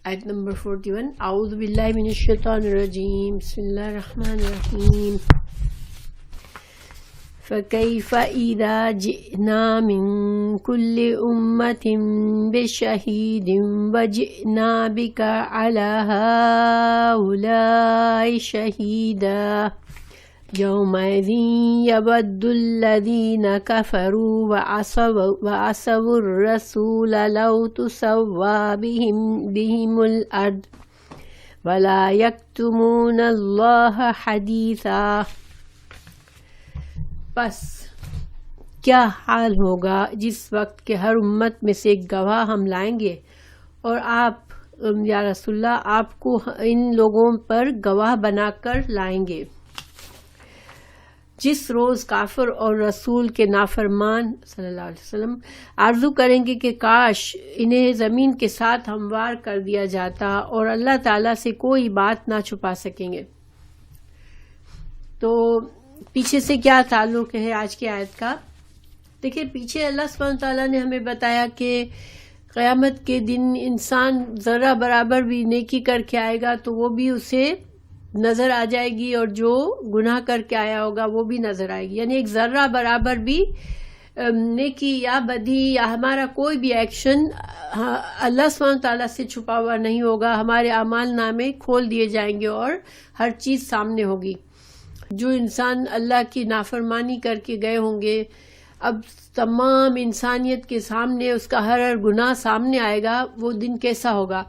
آیت نمبر 41. اعوذ باللہ من الشیطان الرجیم. بسم اللہ الرحمن الرحیم. فَكَيْفَ إِذَا جِئْنَا مِنْ كُلِّ أُمَّةٍ بِشَهِيدٍ وَجِئْنَا بِكَ عَلَى هَؤُلَاءِ شَهِيدًا يَوْمَئِذٍ يَوَدُّ الَّذِينَ كَفَرُوا وَعَصَوُا الرَّسُولَ لَوْ تُسَوَّىٰ بِهِمُ الْأَرْضُ وَلَا يَكْتُمُونَ اللَّهَ حَدِيثًا. بس کیا حال ہوگا جس وقت کہ ہر امت میں سے ایک گواہ ہم لائیں گے، اور آپ یا رسول اللہ آپ کو ان لوگوں پر گواہ بنا کر لائیں گے. جس روز کافر اور رسول کے نافرمان صلی اللہ علیہ وسلم آرزو کریں گے کہ کاش انہیں زمین کے ساتھ ہموار کر دیا جاتا اور اللہ تعالیٰ سے کوئی بات نہ چھپا سکیں گے. تو پیچھے سے کیا تعلق ہے آج کی آیت کا؟ دیکھیں، پیچھے اللہ سبحانہ تعالیٰ نے ہمیں بتایا کہ قیامت کے دن انسان ذرہ برابر بھی نیکی کر کے آئے گا تو وہ بھی اسے نظر آ جائے گی، اور جو گناہ کر کے آیا ہوگا وہ بھی نظر آئے گی. یعنی ایک ذرہ برابر بھی نیکی یا بدی یا ہمارا کوئی بھی ایکشن اللہ سبحانہ تعالیٰ سے چھپا ہوا نہیں ہوگا. ہمارے اعمال نامے کھول دیے جائیں گے اور ہر چیز سامنے ہوگی. جو انسان اللہ کی نافرمانی کر کے گئے ہوں گے، اب تمام انسانیت کے سامنے اس کا ہر گناہ سامنے آئے گا. وہ دن کیسا ہوگا؟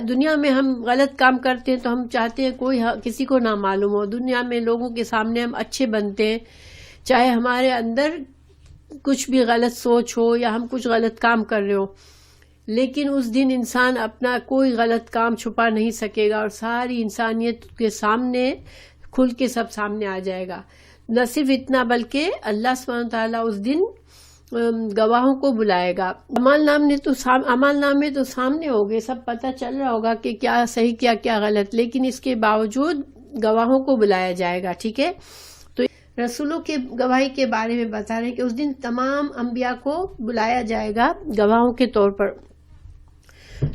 دنیا میں ہم غلط کام کرتے ہیں تو ہم چاہتے ہیں کوئی کسی کو نہ معلوم ہو. دنیا میں لوگوں کے سامنے ہم اچھے بنتے ہیں، چاہے ہمارے اندر کچھ بھی غلط سوچ ہو یا ہم کچھ غلط کام کر رہے ہو. لیکن اس دن انسان اپنا کوئی غلط کام چھپا نہیں سکے گا اور ساری انسانیت کے سامنے کھل کے سب سامنے آ جائے گا. نہ صرف اتنا بلکہ اللہ سبحانہ تعالیٰ اس دن گواہوں کو بلائے گا. اعمال نامے تو سامنے ہوگے، سب پتہ چل رہا ہوگا کہ کیا صحیح کیا غلط، لیکن اس کے باوجود گواہوں کو بلایا جائے گا. ٹھیک ہے، تو رسولوں کے گواہی کے بارے میں بتا رہے ہیں کہ اس دن تمام انبیاء کو بلایا جائے گا گواہوں کے طور پر.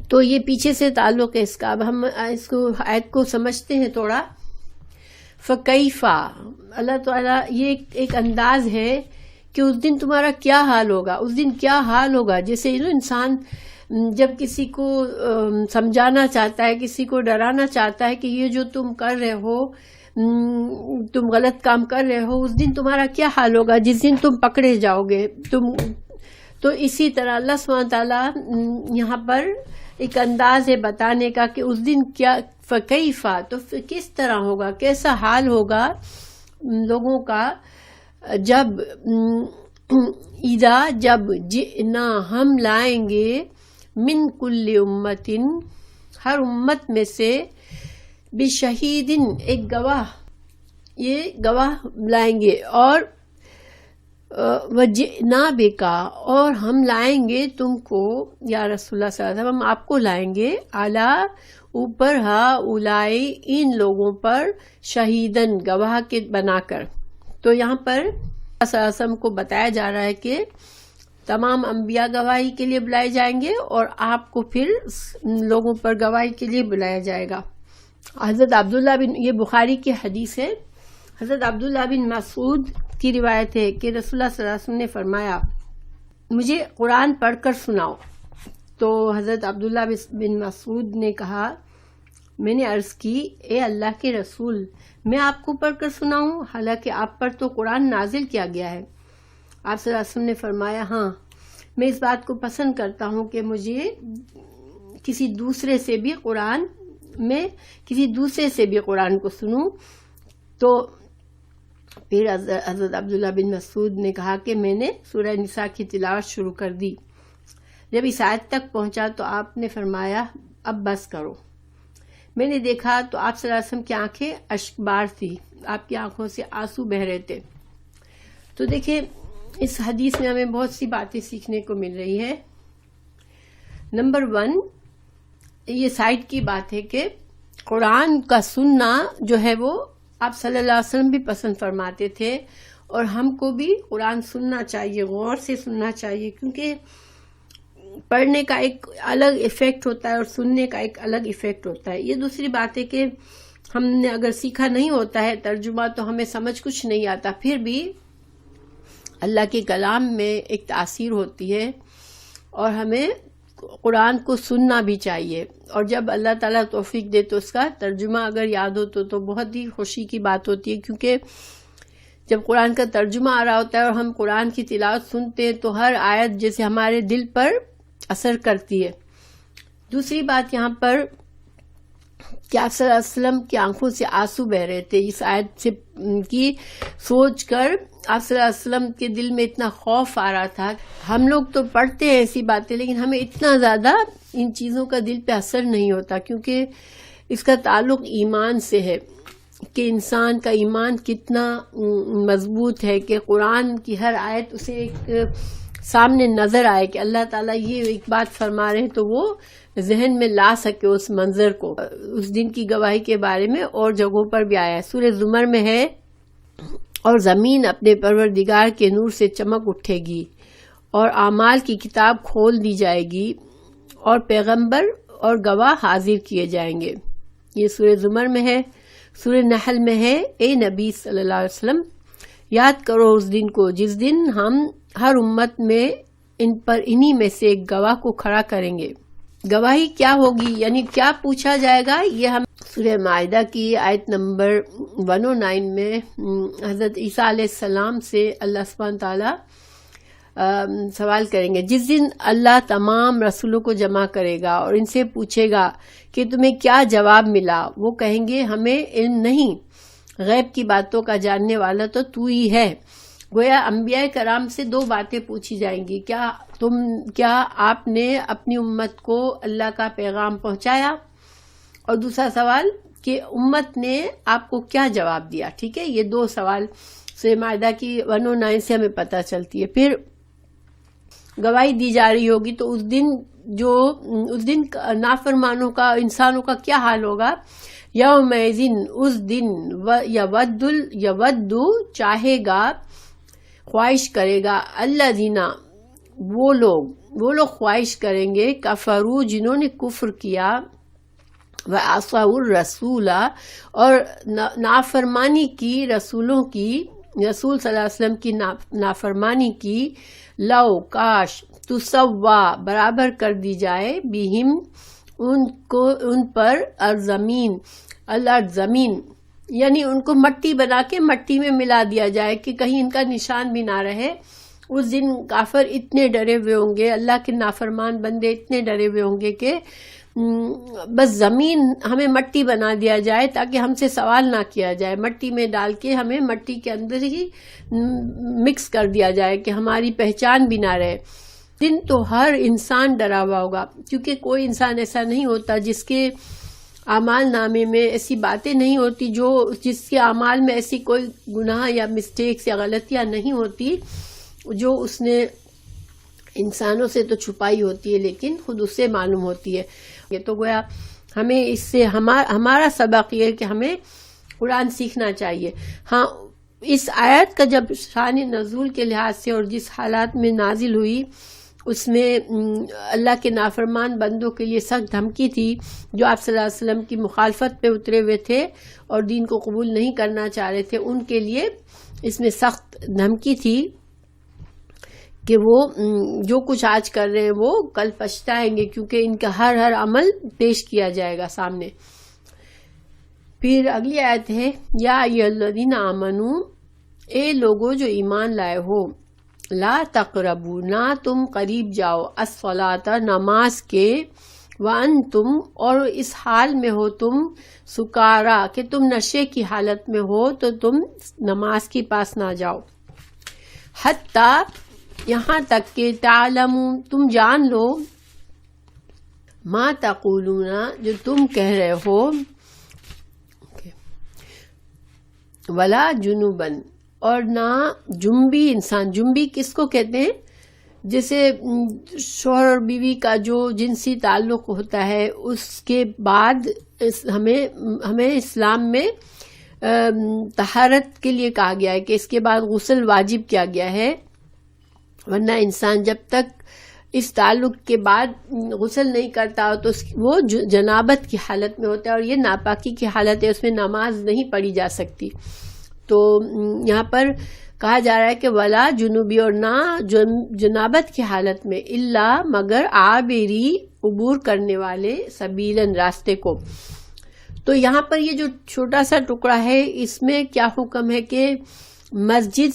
تو یہ پیچھے سے تعلق ہے اس کا. اب ہم اس کو آیت کو سمجھتے ہیں تھوڑا. فَكَيْفَ، اللہ تعالیٰ یہ ایک انداز ہے کہ اس دن تمہارا کیا حال ہوگا. اس دن کیا حال ہوگا، جیسے انسان جب کسی کو سمجھانا چاہتا ہے، کسی کو ڈرانا چاہتا ہے کہ یہ جو تم کر رہے ہو، تم غلط کام کر رہے ہو، اس دن تمہارا کیا حال ہوگا جس دن تم پکڑے جاؤ گے. تو اسی طرح اللہ سبحانہ تعالیٰ یہاں پر ایک انداز ہے بتانے کا کہ اس دن کیا فَكَيْفَ، تو کس طرح ہوگا، کیسا حال ہوگا لوگوں کا. جب جب جئنا، ہم لائیں گے، من کل امتن، ہر امت میں سے، بشہیدن، ایک گواہ، یہ گواہ لائیں گے، اور وجئنا بکا، اور ہم لائیں گے تم کو یا رسول اللہ صلی اللہ علیہ وسلم، ہم آپ کو لائیں گے، اعلیٰ، اوپر، اولائے، ان لوگوں پر، شہیدن، گواہ کے بنا کر. تو یہاں پر صلی اللہ علیہ وسلم کو بتایا جا رہا ہے کہ تمام انبیاء گواہی کے لیے بلائے جائیں گے اور آپ کو پھر لوگوں پر گواہی کے لیے بلایا جائے گا. حضرت عبداللہ بن، یہ بخاری کی حدیث ہے، حضرت عبداللہ بن مسعود کی روایت ہے کہ رسول اللہ صلی اللہ علیہ وسلم نے فرمایا مجھے قرآن پڑھ کر سناؤ. تو حضرت عبداللہ بن مسعود نے کہا، میں نے عرض کی، اے اللہ کے رسول، میں آپ کو پڑھ کر سناؤں حالانکہ آپ پر تو قرآن نازل کیا گیا ہے. آپ صلی اللہ علیہ وسلم نے فرمایا، ہاں، میں اس بات کو پسند کرتا ہوں کہ مجھے کسی دوسرے سے بھی قرآن کو سنوں. تو پھر حضرت عبداللہ بن مسعود نے کہا کہ میں نے سورہ نساء کی تلاوت شروع کر دی. جب اس آیت تک پہنچا تو آپ نے فرمایا اب بس کرو. میں نے دیکھا تو آپ صلی اللہ علیہ وسلم کی آنکھیں اشکبار تھی، آپ کی آنکھوں سے آنسو بہہ رہے تھے. تو دیکھیں اس حدیث میں ہمیں بہت سی باتیں سیکھنے کو مل رہی ہے. نمبر 1، یہ سائڈ کی بات ہے کہ قرآن کا سننا جو ہے وہ آپ صلی اللہ علیہ وسلم بھی پسند فرماتے تھے، اور ہم کو بھی قرآن سننا چاہیے، غور سے سننا چاہیے، کیونکہ پڑھنے کا ایک الگ ایفیکٹ ہوتا ہے اور سننے کا ایک الگ ایفیکٹ ہوتا ہے. یہ دوسری بات ہے کہ ہم نے اگر سیکھا نہیں ہوتا ہے ترجمہ تو ہمیں سمجھ کچھ نہیں آتا. پھر بھی اللہ کے کلام میں ایک تاثیر ہوتی ہے اور ہمیں قرآن کو سننا بھی چاہیے. اور جب اللہ تعالیٰ توفیق دے تو اس کا ترجمہ اگر یاد ہو تو بہت ہی خوشی کی بات ہوتی ہے، کیونکہ جب قرآن کا ترجمہ آ رہا ہوتا ہے اور ہم قرآن کی تلاوت سنتے ہیں تو ہر آیت جیسے ہمارے دل پر اثر کرتی ہے. دوسری بات یہاں پر کہ آپ صلی اللہ علیہ وسلم کی آنکھوں سے آنسو بہ رہے تھے اس آیت سے کی سوچ کر. آپ صلی اللہ علیہ وسلم کے دل میں اتنا خوف آ رہا تھا. ہم لوگ تو پڑھتے ہیں ایسی باتیں لیکن ہمیں اتنا زیادہ ان چیزوں کا دل پہ اثر نہیں ہوتا، کیونکہ اس کا تعلق ایمان سے ہے کہ انسان کا ایمان کتنا مضبوط ہے کہ قرآن کی ہر آیت اسے ایک سامنے نظر آئے کہ اللہ تعالیٰ یہ ایک بات فرما رہے ہیں تو وہ ذہن میں لا سکے اس منظر کو. اس دن کی گواہی کے بارے میں اور جگہوں پر بھی آیا ہے. سورہ زمر میں ہے، اور زمین اپنے پروردگار کے نور سے چمک اٹھے گی اور اعمال کی کتاب کھول دی جائے گی اور پیغمبر اور گواہ حاضر کیے جائیں گے. یہ سورہ زمر میں ہے. سورہ نحل میں ہے، اے نبی صلی اللہ علیہ وسلم یاد کرو اس دن کو جس دن ہم ہر امت میں ان پر انہی میں سے ایک گواہ کو کھڑا کریں گے. گواہی کیا ہوگی، یعنی کیا پوچھا جائے گا، یہ ہم سورہ مائدہ کی آیت نمبر 109 میں حضرت عیسیٰ علیہ السلام سے اللہ سبحانہ تعالیٰ سوال کریں گے. جس دن اللہ تمام رسولوں کو جمع کرے گا اور ان سے پوچھے گا کہ تمہیں کیا جواب ملا، وہ کہیں گے ہمیں علم نہیں، غیب کی باتوں کا جاننے والا تو ہی ہے. گویا انبیاء کرام سے دو باتیں پوچھی جائیں گی، کیا آپ نے اپنی امت کو اللہ کا پیغام پہنچایا، اور دوسرا سوال کہ امت نے آپ کو کیا جواب دیا. ٹھیک ہے، یہ دو سوال سورہ مائدہ کی 109 سے ہمیں پتہ چلتی ہے. پھر گواہی دی جا رہی ہوگی تو اس دن نافرمانوں کا، انسانوں کا کیا حال ہوگا. یومئذ اس دن یود چاہے گا، خواہش کرے گا، الذین وہ لوگ خواہش کریں گے، کفروا جنہوں نے کفر کیا، وعصوا الرسول اور نافرمانی کی رسولوں کی، رسول صلی اللہ علیہ وسلم کی نافرمانی کی، لو کاش تسوا برابر کر دی جائے، بہم ان پر الزمین زمین، یعنی ان کو مٹی بنا کے مٹی میں ملا دیا جائے کہ کہیں ان کا نشان بھی نہ رہے. اس دن کافر اتنے ڈرے ہوئے ہوں گے، اللہ کے نافرمان بندے اتنے ڈرے ہوئے ہوں گے کہ بس زمین ہمیں مٹی بنا دیا جائے تاکہ ہم سے سوال نہ کیا جائے، مٹی میں ڈال کے ہمیں مٹی کے اندر ہی مکس کر دیا جائے کہ ہماری پہچان بھی نہ رہے. دن تو ہر انسان ڈرا ہوا ہوگا، کیونکہ کوئی انسان ایسا نہیں ہوتا جس کے اعمال نامے میں ایسی باتیں نہیں ہوتی، جس کے اعمال میں ایسی کوئی گناہ یا مسٹیکس یا غلطیاں نہیں ہوتی جو اس نے انسانوں سے تو چھپائی ہوتی ہے لیکن خود اس سے معلوم ہوتی ہے. یہ تو گویا ہمیں اس سے ہمارا سبق یہ ہے کہ ہمیں قرآن سیکھنا چاہیے. ہاں، اس آیت کا جب شان نزول کے لحاظ سے اور جس حالات میں نازل ہوئی اس میں اللہ کے نافرمان بندوں کے لیے سخت دھمکی تھی، جو آپ صلی اللہ علیہ وسلم کی مخالفت پہ اترے ہوئے تھے اور دین کو قبول نہیں کرنا چاہ رہے تھے، ان کے لیے اس میں سخت دھمکی تھی کہ وہ جو کچھ آج کر رہے ہیں وہ کل پچھتائیں گے، کیونکہ ان کا ہر عمل پیش کیا جائے گا سامنے. پھر اگلی آیت ہے، یا ایھا الذین آمنو، اے لوگو جو ایمان لائے ہو، لا تقربوا نہ تم قریب جاؤ، الصلاۃ نماز کے، وانتم اور اس حال میں ہو تم، سکارا کہ تم نشے کی حالت میں ہو تو تم نماز کے پاس نہ جاؤ، حتیٰ یہاں تک کہ تعلموا تم جان لو، ما تقولون جو تم کہہ رہے ہو، ولا جنوبن اور نہ جنبی انسان. جنبی کس کو کہتے ہیں؟ جیسے شوہر اور بیوی کا جو جنسی تعلق ہوتا ہے اس کے بعد ہمیں اسلام میں طہارت کے لیے کہا گیا ہے کہ اس کے بعد غسل واجب کیا گیا ہے، ورنہ انسان جب تک اس تعلق کے بعد غسل نہیں کرتا ہو تو وہ جنابت کی حالت میں ہوتا ہے اور یہ ناپاکی کی حالت ہے، اس میں نماز نہیں پڑھی جا سکتی. تو یہاں پر کہا جا رہا ہے کہ ولا جنوبی، اور نہ جنابت کی حالت میں، الا مگر عابری عبور کرنے والے، سبیلن راستے کو. تو یہاں پر یہ جو چھوٹا سا ٹکڑا ہے اس میں کیا حکم ہے کہ مسجد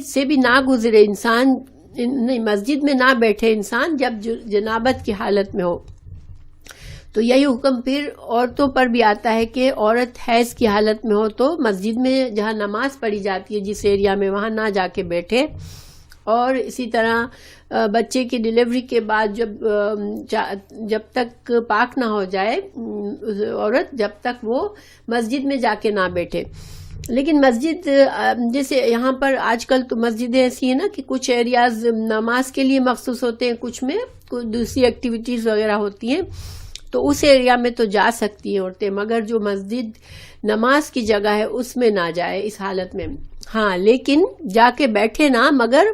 سے بھی نہ گزرے انسان، نہیں مسجد میں نہ بیٹھے انسان جب جنابت کی حالت میں ہو. تو یہی حکم پھر عورتوں پر بھی آتا ہے کہ عورت حیض کی حالت میں ہو تو مسجد میں جہاں نماز پڑھی جاتی ہے جس ایریا میں، وہاں نہ جا کے بیٹھے. اور اسی طرح بچے کی ڈیلیوری کے بعد جب تک پاک نہ ہو جائے عورت، جب تک وہ مسجد میں جا کے نہ بیٹھے. لیکن مسجد جیسے یہاں پر آج کل تو مسجدیں ایسی ہیں نا کہ کچھ ایریاز نماز کے لیے مخصوص ہوتے ہیں، کچھ میں دوسری ایکٹیویٹیز وغیرہ ہوتی ہیں، تو اس ایریا میں تو جا سکتی ہیں عورتیں، مگر جو مسجد نماز کی جگہ ہے اس میں نہ جائے اس حالت میں. ہاں لیکن جا کے بیٹھے نہ، مگر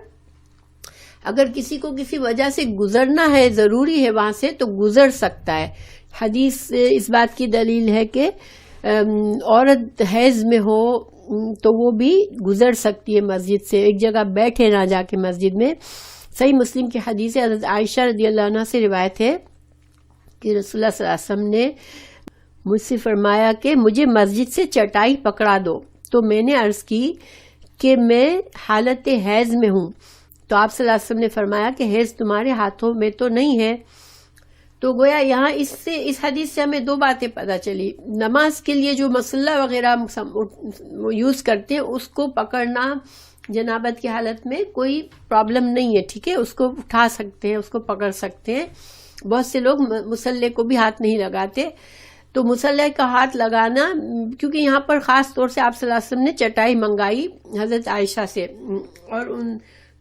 اگر کسی کو کسی وجہ سے گزرنا ہے، ضروری ہے وہاں سے، تو گزر سکتا ہے. حدیث اس بات کی دلیل ہے کہ عورت حیض میں ہو تو وہ بھی گزر سکتی ہے مسجد سے، ایک جگہ بیٹھے نہ جا کے مسجد میں. صحیح مسلم کی حدیث حضرت عائشہ رضی اللہ عنہ سے روایت ہے کہ رسول اللہ صلی اللہ علیہ وسلم نے مجھ سے فرمایا کہ مجھے مسجد سے چٹائی پکڑا دو. تو میں نے عرض کی کہ میں حالت حیض میں ہوں. تو آپ صلی اللہ علیہ وسلم نے فرمایا کہ حیض تمہارے ہاتھوں میں تو نہیں ہے. تو گویا یہاں اس حدیث سے ہمیں دو باتیں پتہ چلی. نماز کے لیے جو مسلح وغیرہ یوز کرتے ہیں اس کو پکڑنا جنابت کی حالت میں کوئی پرابلم نہیں ہے، ٹھیک ہے، اس کو اٹھا سکتے ہیں، اس کو پکڑ سکتے ہیں. بہت سے لوگ مسلح کو بھی ہاتھ نہیں لگاتے. تو مسلح کا ہاتھ لگانا، کیونکہ یہاں پر خاص طور سے آپ صلی اللہ علیہ وسلم نے چٹائی منگائی حضرت عائشہ سے. اور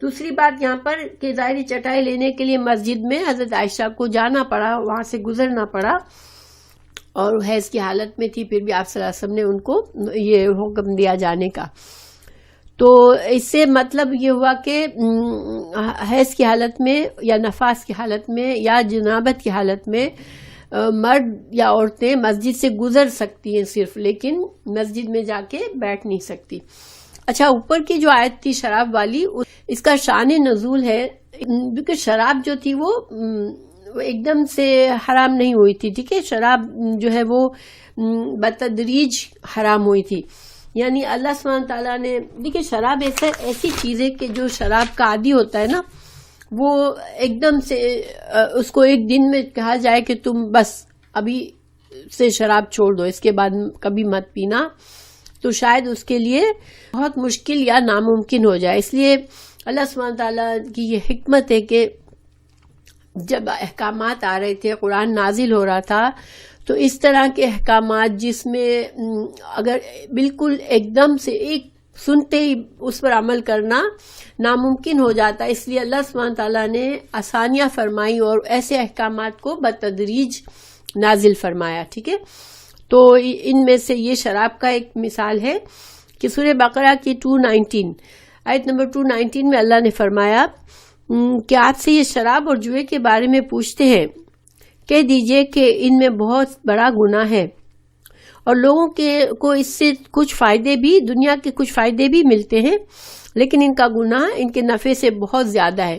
دوسری بات یہاں پر کہ ظاہری چٹائی لینے کے لیے مسجد میں حضرت عائشہ کو جانا پڑا، وہاں سے گزرنا پڑا، اور حیض کی حالت میں تھی، پھر بھی آپ صلی اللہ علیہ وسلم نے ان کو یہ حکم دیا جانے کا. تو اس سے مطلب یہ ہوا کہ حیض کی حالت میں یا نفاس کی حالت میں یا جنابت کی حالت میں مرد یا عورتیں مسجد سے گزر سکتی ہیں صرف، لیکن مسجد میں جا کے بیٹھ نہیں سکتی. اچھا، اوپر کی جو آیت تھی شراب والی، اس کا شان نزول ہے کیونکہ شراب جو تھی وہ ایک دم سے حرام نہیں ہوئی تھی، ٹھیک ہے. شراب جو ہے وہ بتدریج حرام ہوئی تھی. یعنی اللہ سبحانہ تعالیٰ نے، دیکھیں شراب ایسی چیز ہے کہ جو شراب کا عادی ہوتا ہے نا، وہ ایک دم سے اس کو ایک دن میں کہا جائے کہ تم بس ابھی سے شراب چھوڑ دو، اس کے بعد کبھی مت پینا، تو شاید اس کے لیے بہت مشکل یا ناممکن ہو جائے. اس لیے اللہ سبحانہ تعالیٰ کی یہ حکمت ہے کہ جب احکامات آ رہے تھے، قرآن نازل ہو رہا تھا، تو اس طرح کے احکامات جس میں اگر بالکل ایک دم سے ایک سنتے ہی اس پر عمل کرنا ناممکن ہو جاتا، اس لیے اللہ سبحانہ تعالیٰ نے آسانیاں فرمائی اور ایسے احکامات کو بتدریج نازل فرمایا، ٹھیک ہے. تو ان میں سے یہ شراب کا ایک مثال ہے کہ سورہ بقرہ کی 219 آیت نمبر 219 میں اللہ نے فرمایا کہ آپ سے یہ شراب اور جوئے کے بارے میں پوچھتے ہیں، کہہ دیجئے کہ ان میں بہت بڑا گناہ ہے اور لوگوں کو اس سے کچھ فائدے بھی، دنیا کے کچھ فائدے بھی ملتے ہیں، لیکن ان کا گناہ ان کے نفع سے بہت زیادہ ہے.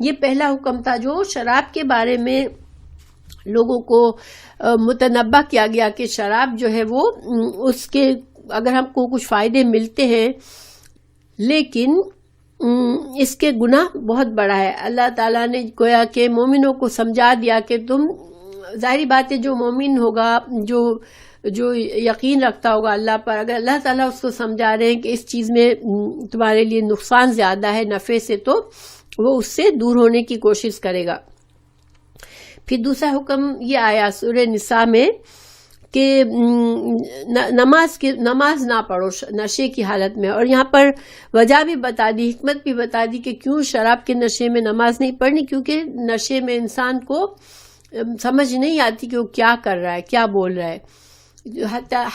یہ پہلا حکم تھا جو شراب کے بارے میں لوگوں کو متنبہ کیا گیا کہ شراب جو ہے وہ اس کے اگر ہم کو کچھ فائدے ملتے ہیں لیکن اس کے گناہ بہت بڑا ہے. اللہ تعالیٰ نے گویا کہ مومنوں کو سمجھا دیا کہ تم، ظاہری بات ہے جو مومن ہوگا، جو یقین رکھتا ہوگا اللہ پر، اگر اللہ تعالیٰ اس کو سمجھا رہے ہیں کہ اس چیز میں تمہارے لیے نقصان زیادہ ہے نفع سے، تو وہ اس سے دور ہونے کی کوشش کرے گا. پھر دوسرا حکم یہ آیا سورہ نساء میں کہ نماز نہ پڑھو نشے کی حالت میں. اور یہاں پر وجہ بھی بتا دی، حکمت بھی بتا دی کہ کیوں شراب کے نشے میں نماز نہیں پڑھنی، کیونکہ نشے میں انسان کو سمجھ نہیں آتی کہ وہ کیا کر رہا ہے، کیا بول رہا ہے.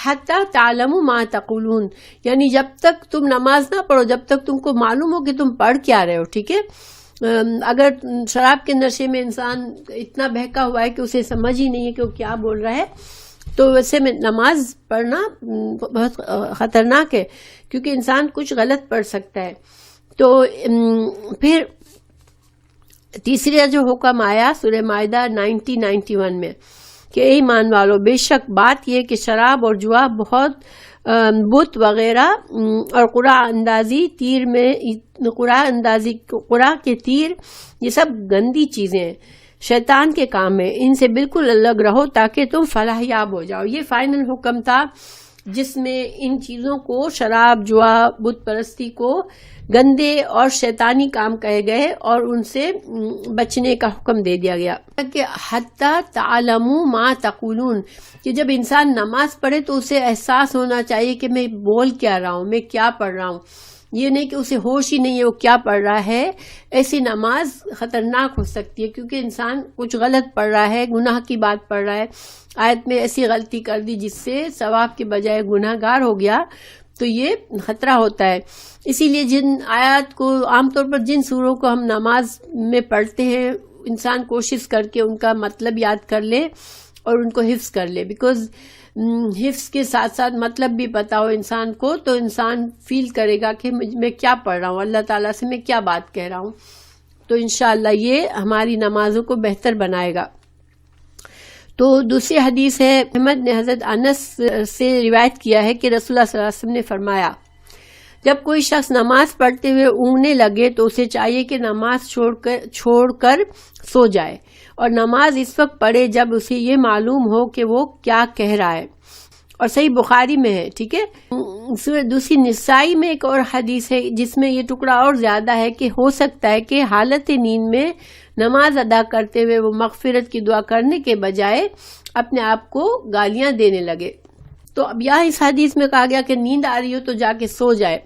حتی تعلموا ما تقولون، یعنی جب تک تم نماز نہ پڑھو، جب تک تم کو معلوم ہو کہ تم پڑھ کیا رہے ہو، ٹھیک ہے. اگر شراب کے نشے میں انسان اتنا بہکا ہوا ہے کہ اسے سمجھ ہی نہیں ہے کہ وہ کیا بول رہا ہے، تو ویسے میں نماز پڑھنا بہت خطرناک ہے، کیونکہ انسان کچھ غلط پڑھ سکتا ہے۔ تو پھر تیسرا جو حکم آیا سورہ مائدہ 91 میں کہ اے ایمان والو، بے شک بات یہ کہ شراب اور جوا بہت بت وغیرہ اور قرآ کے تیر یہ سب گندی چیزیں ہیں، شیطان کے کام ہیں، ان سے بالکل الگ رہو تاکہ تم فلاح یاب ہو جاؤ۔ یہ فائنل حکم تھا جس میں ان چیزوں کو، شراب، جوا، بت پرستی کو گندے اور شیطانی کام کہے گئے اور ان سے بچنے کا حکم دے دیا گیا کہ حتی تعلموا ما تقولون، کہ جب انسان نماز پڑھے تو اسے احساس ہونا چاہیے کہ میں بول کیا رہا ہوں، میں کیا پڑھ رہا ہوں، یہ نہیں کہ اسے ہوش ہی نہیں ہے وہ کیا پڑھ رہا ہے۔ ایسی نماز خطرناک ہو سکتی ہے کیونکہ انسان کچھ غلط پڑھ رہا ہے، گناہ کی بات پڑھ رہا ہے، آیت میں ایسی غلطی کر دی جس سے ثواب کے بجائے گناہ گار ہو گیا، تو یہ خطرہ ہوتا ہے۔ اسی لیے جن آیات کو عام طور پر جن سوروں کو ہم نماز میں پڑھتے ہیں، انسان کوشش کر کے ان کا مطلب یاد کر لے اور ان کو حفظ کر لے، بیکاز حفظ کے ساتھ ساتھ مطلب بھی پتا ہو انسان کو تو انسان فیل کرے گا کہ میں کیا پڑھ رہا ہوں، اللہ تعالیٰ سے میں کیا بات کہہ رہا ہوں، تو انشاءاللہ یہ ہماری نمازوں کو بہتر بنائے گا۔ تو دوسری حدیث ہے، احمد نے حضرت انس سے روایت کیا ہے کہ رسول اللہ صلی اللہ علیہ وسلم نے فرمایا، جب کوئی شخص نماز پڑھتے ہوئے اونگنے لگے تو اسے چاہیے کہ نماز چھوڑ کر سو جائے، اور نماز اس وقت پڑھے جب اسے یہ معلوم ہو کہ وہ کیا کہہ رہا ہے، اور صحیح بخاری میں ہے، ٹھیک ہے۔ دوسری نسائی میں ایک اور حدیث ہے جس میں یہ ٹکڑا اور زیادہ ہے کہ ہو سکتا ہے کہ حالت نیند میں نماز ادا کرتے ہوئے وہ مغفرت کی دعا کرنے کے بجائے اپنے آپ کو گالیاں دینے لگے۔ تو اب یہاں اس حدیث میں کہا گیا کہ نیند آ رہی ہو تو جا کے سو جائے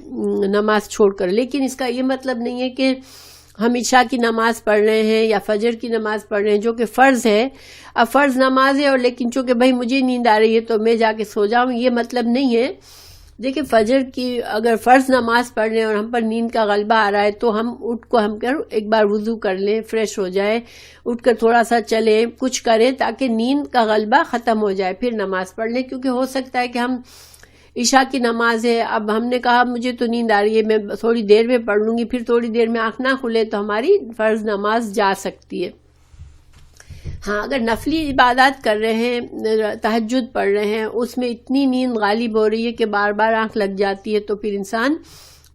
نماز چھوڑ کر، لیکن اس کا یہ مطلب نہیں ہے کہ ہم عشاء کی نماز پڑھ رہے ہیں یا فجر کی نماز پڑھ رہے ہیں جو کہ فرض ہے، اب فرض نماز ہے اور لیکن چونکہ بھائی مجھے نیند آ رہی ہے تو میں جا کے سو جاؤں، یہ مطلب نہیں ہے۔ دیکھیں فجر کی اگر فرض نماز پڑھ رہے ہیں اور ہم پر نیند کا غلبہ آ رہا ہے تو ہم ایک بار وضو کر لیں، فریش ہو جائے، اٹھ کر تھوڑا سا چلیں، کچھ کریں تاکہ نیند کا غلبہ ختم ہو جائے، پھر نماز پڑھ لیں، کیونکہ ہو سکتا ہے کہ ہم عشاء کی نماز ہے، اب ہم نے کہا مجھے تو نیند آ رہی ہے میں تھوڑی دیر میں پڑھ لوں گی، پھر تھوڑی دیر میں آنکھ نہ کھلے تو ہماری فرض نماز جا سکتی ہے۔ ہاں اگر نفلی عبادات کر رہے ہیں، تہجد پڑھ رہے ہیں، اس میں اتنی نیند غالب ہو رہی ہے کہ بار بار آنکھ لگ جاتی ہے، تو پھر انسان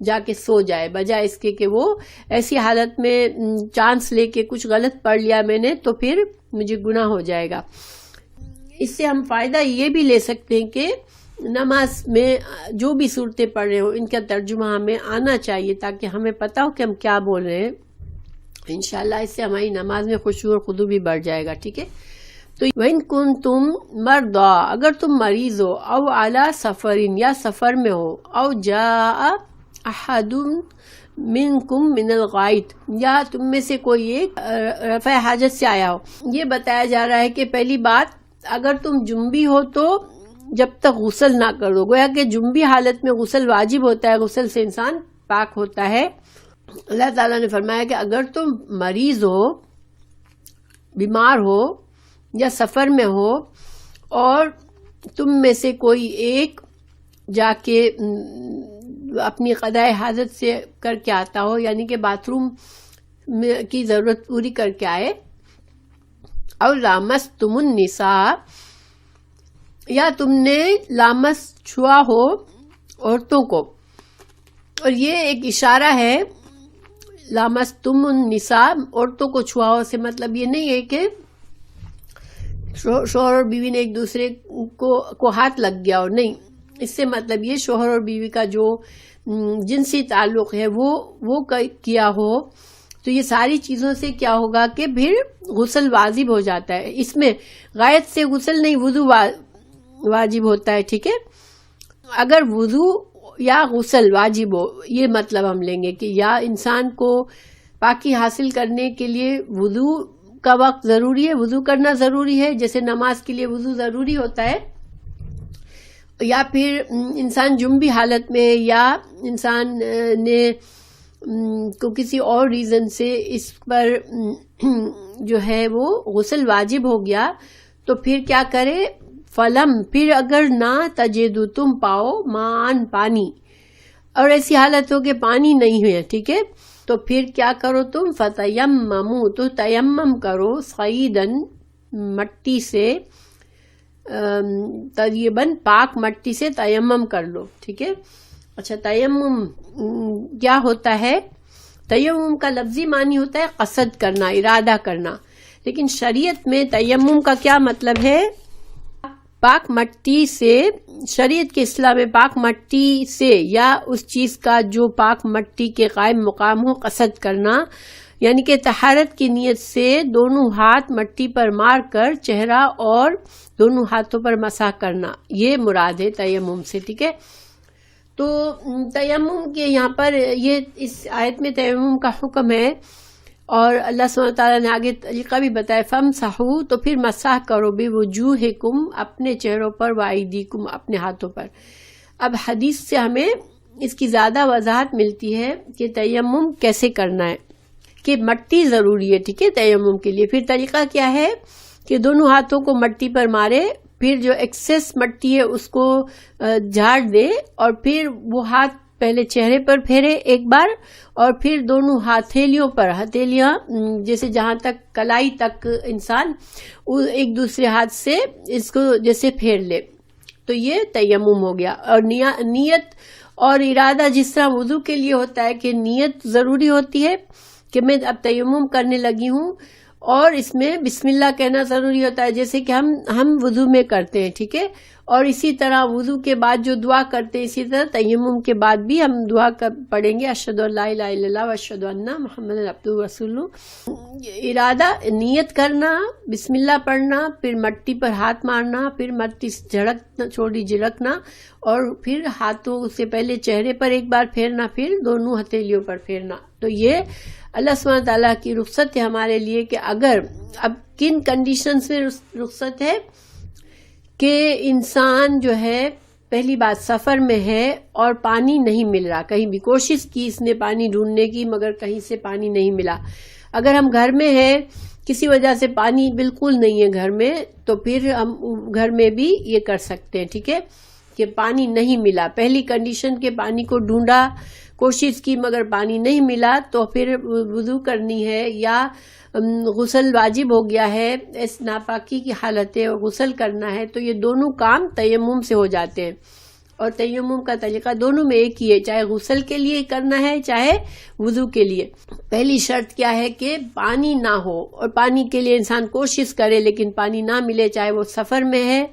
جا کے سو جائے، بجائے اس کے کہ وہ ایسی حالت میں چانس لے کے کچھ غلط پڑھ لیا میں نے تو پھر مجھے گناہ ہو جائے گا۔ اس سے ہم فائدہ یہ بھی لے سکتے ہیں کہ نماز میں جو بھی صورتیں پڑھ رہے ہو ان کا ترجمہ ہمیں آنا چاہیے تاکہ ہمیں پتہ ہو کہ ہم کیا بول رہے ہیں، انشاءاللہ اس سے ہماری نماز میں خشوع اور خضوع بھی بڑھ جائے گا، ٹھیک ہے۔ تو وَإِن كُنتُم مَرْضَىٰ، اگر تم مریض ہو، او عَلَىٰ سَفَرٍ یا سفر میں ہو، او جَاءَ أَحَدٌ مِّنكُم مِّنَ الْغَائِطِ یا تم میں سے کوئی ایک رفع حاجت سے آیا ہو۔ یہ بتایا جا رہا ہے کہ پہلی بات اگر تم جنبی ہو تو جب تک غسل نہ کرو، گویا کہ جنبی حالت میں غسل واجب ہوتا ہے، غسل سے انسان پاک ہوتا ہے۔ اللہ تعالیٰ نے فرمایا کہ اگر تم مریض ہو، بیمار ہو یا سفر میں ہو اور تم میں سے کوئی ایک جا کے اپنی قضائے حاجت سے کر کے آتا ہو، یعنی کہ باتھ روم کی ضرورت پوری کر کے آئے، او لامستم النساء یا تم نے لامس چھوا ہو عورتوں کو، اور یہ ایک اشارہ ہے، لامستم النساء عورتوں کو چھوا ہو سے مطلب یہ نہیں ہے کہ شوہر اور بیوی نے ایک دوسرے کو ہاتھ لگ گیا ہو، نہیں، اس سے مطلب یہ شوہر اور بیوی کا جو جنسی تعلق ہے وہ کیا ہو، تو یہ ساری چیزوں سے کیا ہوگا کہ پھر غسل واجب ہو جاتا ہے۔ اس میں غائط سے غسل نہیں، وضو واجب ہوتا ہے، ٹھیک ہے۔ اگر وضو یا غسل واجب ہو، یہ مطلب ہم لیں گے کہ یا انسان کو پاکی حاصل کرنے کے لیے وضو کا وقت ضروری ہے، وضو کرنا ضروری ہے، جیسے نماز کے لیے وضو ضروری ہوتا ہے، یا پھر انسان جنبی حالت میں یا انسان نے کو کسی اور ریزن سے اس پر جو ہے وہ غسل واجب ہو گیا تو پھر کیا کرے؟ فلم، پھر اگر نہ تجدو، تم پاؤ، مان، پانی، اور ایسی حالت ہو کہ پانی نہیں ہے، ٹھیک ہے، تو پھر کیا کرو تم؟ فتیممو، تو تیمم کرو، صعیدن، مٹی سے، طیباً، پاک مٹی سے تیمم کر لو، ٹھیک ہے۔ اچھا، تیمم کیا ہوتا ہے؟ تیمم کا لفظی معنی ہوتا ہے قصد کرنا، ارادہ کرنا، لیکن شریعت میں تیمم کا کیا مطلب ہے؟ پاک مٹی سے، شریعت کے اصطلاح میں پاک مٹی سے یا اس چیز کا جو پاک مٹی کے قائم مقام ہو قصد کرنا، یعنی کہ طہارت کی نیت سے دونوں ہاتھ مٹی پر مار کر چہرہ اور دونوں ہاتھوں پر مسح کرنا، یہ مراد ہے تیمم سے، ٹھیک ہے۔ تو تیمم کے یہاں پر یہ اس آیت میں تیمم کا حکم ہے، اور اللہ سبحانہ تعالیٰ نے آگے طریقہ بھی بتایا، فَامْسَحُوا، تو پھر مسح کرو، بِوُجُوهِكُمْ، اپنے چہروں پر، وَأَيْدِيكُمْ، اپنے ہاتھوں پر۔ اب حدیث سے ہمیں اس کی زیادہ وضاحت ملتی ہے کہ تیمم کیسے کرنا ہے، کہ مٹی ضروری ہے، ٹھیک ہے، تیمم کے لیے۔ پھر طریقہ کیا ہے کہ دونوں ہاتھوں کو مٹی پر مارے، پھر جو ایکسیس مٹی ہے اس کو جھاڑ دے، اور پھر وہ ہاتھ پہلے چہرے پر پھیرے ایک بار، اور پھر دونوں ہتھیلیوں پر، ہتھیلیاں جیسے جہاں تک کلائی تک انسان ایک دوسرے ہاتھ سے اس کو جیسے پھیر لے، تو یہ تیمم ہو گیا۔ اور نیت اور ارادہ جس طرح وضو کے لیے ہوتا ہے کہ نیت ضروری ہوتی ہے کہ میں اب تیمم کرنے لگی ہوں، اور اس میں بسم اللہ کہنا ضروری ہوتا ہے، جیسے کہ ہم وضو میں کرتے ہیں، ٹھیک ہے۔ اور اسی طرح وضو کے بعد جو دعا کرتے ہیں، اسی طرح تیمم کے بعد بھی ہم دعا پڑھیں گے، اشہدو ان لا الہ الا اللہ واشہدو ان محمد عبدہ ورسولہ۔ ارادہ، نیت کرنا، بسم اللہ پڑھنا، پھر مٹی پر ہاتھ مارنا، پھر مٹی سے جھڑکنا، چھوڑی جھڑکنا، اور پھر ہاتھوں سے پہلے چہرے پر ایک بار پھیرنا، پھر دونوں ہتھیلیوں پر پھیرنا۔ تو یہ اللہ سبحانہ تعالیٰ کی رخصت ہے ہمارے لیے کہ اگر اب کن کنڈیشنز میں رخصت ہے کہ انسان جو ہے پہلی بات سفر میں ہے اور پانی نہیں مل رہا، کہیں بھی کوشش کی اس نے پانی ڈھونڈنے کی مگر کہیں سے پانی نہیں ملا۔ اگر ہم گھر میں ہیں، کسی وجہ سے پانی بالکل نہیں ہے گھر میں، تو پھر ہم گھر میں بھی یہ کر سکتے ہیں، ٹھیک ہے، کہ پانی نہیں ملا، پہلی کنڈیشن کے پانی کو ڈھونڈا، کوشش کی مگر پانی نہیں ملا، تو پھر وضو کرنی ہے یا غسل واجب ہو گیا ہے، اس ناپاکی کی حالت ہے اور غسل کرنا ہے، تو یہ دونوں کام تیمم سے ہو جاتے ہیں۔ اور تیمم کا طریقہ دونوں میں ایک ہی ہے، چاہے غسل کے لیے کرنا ہے چاہے وضو کے لیے۔ پہلی شرط کیا ہے کہ پانی نہ ہو، اور پانی کے لیے انسان کوشش کرے لیکن پانی نہ ملے، چاہے وہ سفر میں ہے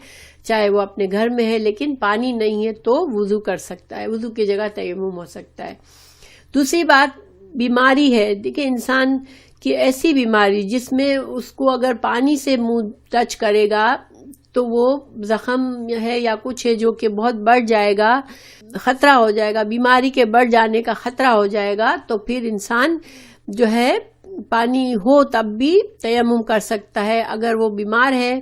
چاہے وہ اپنے گھر میں ہے، لیکن پانی نہیں ہے تو وضو کر سکتا ہے، وضو کی جگہ تیمم ہو سکتا ہے۔ دوسری بات بیماری ہے، دیکھیں انسان کی ایسی بیماری جس میں اس کو اگر پانی سے منہ ٹچ کرے گا تو وہ زخم ہے یا کچھ ہے جو کہ بہت بڑھ جائے گا، خطرہ ہو جائے گا، بیماری کے بڑھ جانے کا خطرہ ہو جائے گا، تو پھر انسان جو ہے پانی ہو تب بھی تیمم کر سکتا ہے۔ اگر وہ بیمار ہے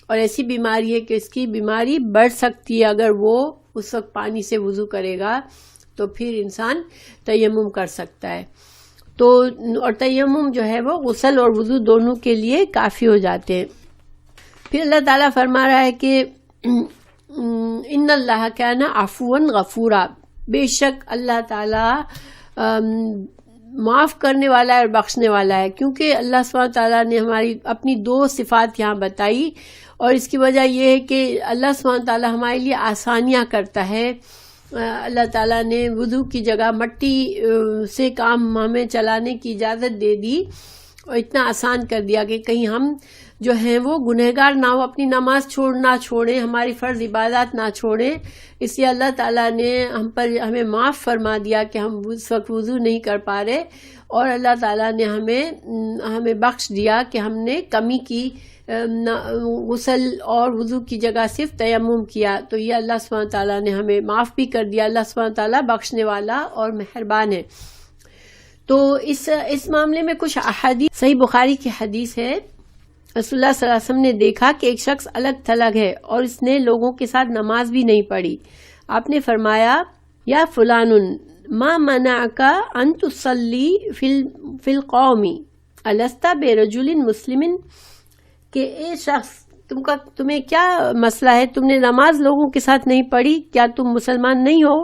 اور ایسی بیماری ہے کہ اس کی بیماری بڑھ سکتی ہے، اگر وہ اس وقت پانی سے وضو کرے گا تو پھر انسان تیمم کر سکتا ہے۔ تو اور تیمم جو ہے وہ غسل اور وضو دونوں کے لیے کافی ہو جاتے ہیں۔ پھر اللہ تعالیٰ فرما رہا ہے کہ ان اللہ کان عفوا غفورا، بے شک اللہ تعالیٰ معاف کرنے والا ہے اور بخشنے والا ہے، کیونکہ اللہ سبحانہ تعالیٰ نے ہماری اپنی دو صفات یہاں بتائی، اور اس کی وجہ یہ ہے کہ اللہ سبحانہ تعالیٰ ہمارے لیے آسانیاں کرتا ہے۔ اللہ تعالیٰ نے وضو کی جگہ مٹی سے کام ہمیں چلانے کی اجازت دے دی، اور اتنا آسان کر دیا کہ کہیں ہم جو ہیں وہ گنہگار نہ ہو، اپنی نماز چھوڑیں، ہماری فرض عبادات نہ چھوڑیں۔ اس لیے اللہ تعالیٰ نے ہمیں معاف فرما دیا کہ ہم اس وقت وضو نہیں کر پا رہے، اور اللہ تعالیٰ نے ہمیں بخش دیا کہ ہم نے کمی کی، غسل اور وضو کی جگہ صرف تیمم کیا، تو یہ اللہ سبحانہ تعالیٰ نے ہمیں معاف بھی کر دیا۔ اللہ سبحانہ تعالیٰ بخشنے والا اور مہربان ہے۔ تو اس معاملے میں کچھ احادیث، صحیح بخاری کی حدیث ہے، رسول اللہ صلی اللہ علیہ وسلم نے دیکھا کہ ایک شخص الگ تھلگ ہے اور اس نے لوگوں کے ساتھ نماز بھی نہیں پڑھی۔ آپ نے فرمایا یا فلان، ما منعک ان تصلی فی القوم الست برجل مسلم، کہ اے شخص تمہیں کیا مسئلہ ہے، تم نے نماز لوگوں کے ساتھ نہیں پڑھی، کیا تم مسلمان نہیں ہو؟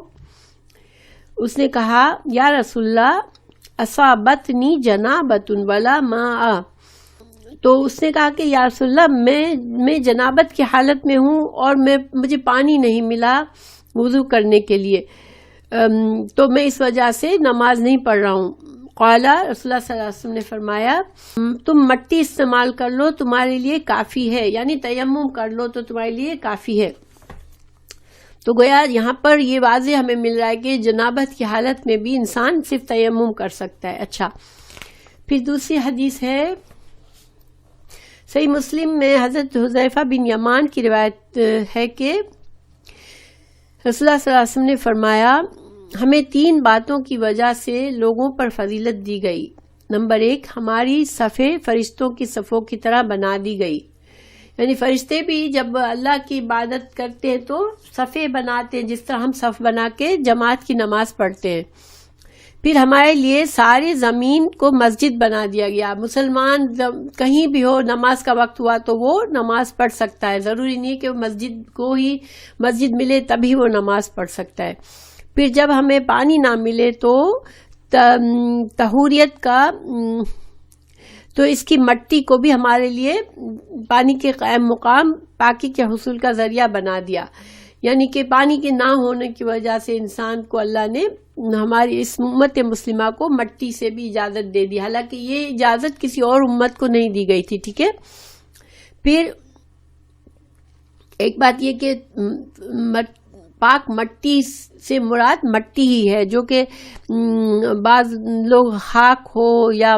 اس نے کہا یا رسول اللہ اصابتنی جنابۃ ولا ماء، تو اس نے کہا کہ یا رسول اللہ میں جنابت کی حالت میں ہوں اور مجھے پانی نہیں ملا وضو کرنے کے لیے، تو میں اس وجہ سے نماز نہیں پڑھ رہا ہوں۔ قال رسول اللہ صلی اللہ علیہ وسلم نے فرمایا تم مٹی استعمال کر لو تمہارے لیے کافی ہے، یعنی تیمم کر لو تو تمہارے لیے کافی ہے۔ تو گویا یہاں پر یہ واضح ہمیں مل رہا ہے کہ جنابت کی حالت میں بھی انسان صرف تیمم کر سکتا ہے۔ اچھا، پھر دوسری حدیث ہے صحیح مسلم میں حضرت حذیفہ بن یمان کی روایت ہے کہ رسول اللہ صلی اللہ علیہ وسلم نے فرمایا ہمیں 3 باتوں کی وجہ سے لوگوں پر فضیلت دی گئی۔ نمبر 1، ہماری صفیں فرشتوں کی صفوں کی طرح بنا دی گئی، یعنی فرشتے بھی جب اللہ کی عبادت کرتے ہیں تو صفیں بناتے ہیں، جس طرح ہم صف بنا کے جماعت کی نماز پڑھتے ہیں۔ پھر ہمارے لیے ساری زمین کو مسجد بنا دیا گیا، مسلمان کہیں بھی ہو نماز کا وقت ہوا تو وہ نماز پڑھ سکتا ہے، ضروری نہیں کہ وہ مسجد کو ہی مسجد ملے تبھی وہ نماز پڑھ سکتا ہے۔ پھر جب ہمیں پانی نہ ملے تو طہوریت کا تو اس کی مٹی کو بھی ہمارے لیے پانی کے قائم مقام پاکی کے حصول کا ذریعہ بنا دیا، یعنی کہ پانی کے نہ ہونے کی وجہ سے انسان کو اللہ نے ہماری اس امت مسلمہ کو مٹی سے بھی اجازت دے دی، حالانکہ یہ اجازت کسی اور امت کو نہیں دی گئی تھی، ٹھیک ہے۔ پھر ایک بات یہ کہ پاک مٹی سے مراد مٹی ہی ہے، جو کہ بعض لوگ خاک ہو یا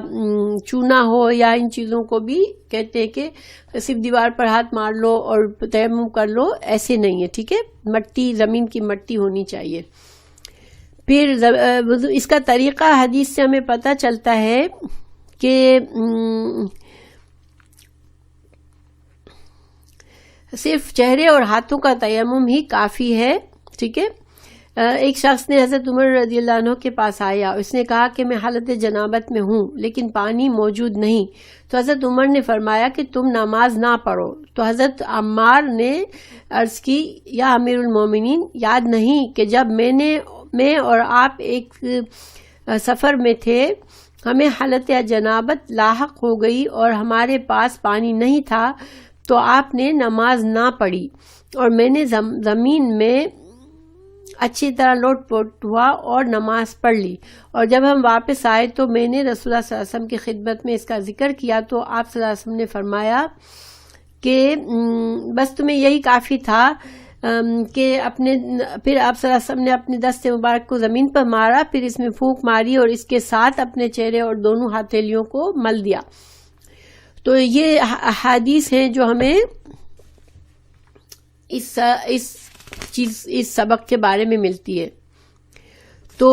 چونا ہو یا ان چیزوں کو بھی کہتے ہیں کہ صرف دیوار پر ہاتھ مار لو اور تیمم کر لو، ایسے نہیں ہے، ٹھیک ہے، مٹی زمین کی مٹی ہونی چاہیے۔ پھر اس کا طریقہ حدیث سے ہمیں پتہ چلتا ہے کہ صرف چہرے اور ہاتھوں کا تیمم ہی کافی ہے، ٹھیک ہے۔ ایک شخص نے حضرت عمر رضی اللہ عنہ کے پاس آیا، اس نے کہا کہ میں حالت جنابت میں ہوں لیکن پانی موجود نہیں، تو حضرت عمر نے فرمایا کہ تم نماز نہ پڑھو۔ تو حضرت عمار نے عرض کی یا امیر المومنین، یاد نہیں کہ جب میں اور آپ ایک سفر میں تھے، ہمیں حالت جنابت لاحق ہو گئی اور ہمارے پاس پانی نہیں تھا، تو آپ نے نماز نہ پڑھی اور میں نے زمین میں اچھی طرح لوٹ پوٹ ہوا اور نماز پڑھ لی، اور جب ہم واپس آئے تو میں نے رسول اللہ صلی اللہ علیہ وسلم کی خدمت میں اس کا ذکر کیا، تو آپ صلی اللہ علیہ وسلم نے فرمایا کہ بس تمہیں یہی کافی تھا کہ پھر آپ صلی اللہ علیہ وسلم نے اپنے دست مبارک کو زمین پر مارا، پھر اس میں پھونک ماری اور اس کے ساتھ اپنے چہرے اور دونوں ہتھیلیوں کو مل دیا۔ تو یہ احادیث ہیں جو ہمیں اس سبق کے بارے میں ملتی ہے۔ تو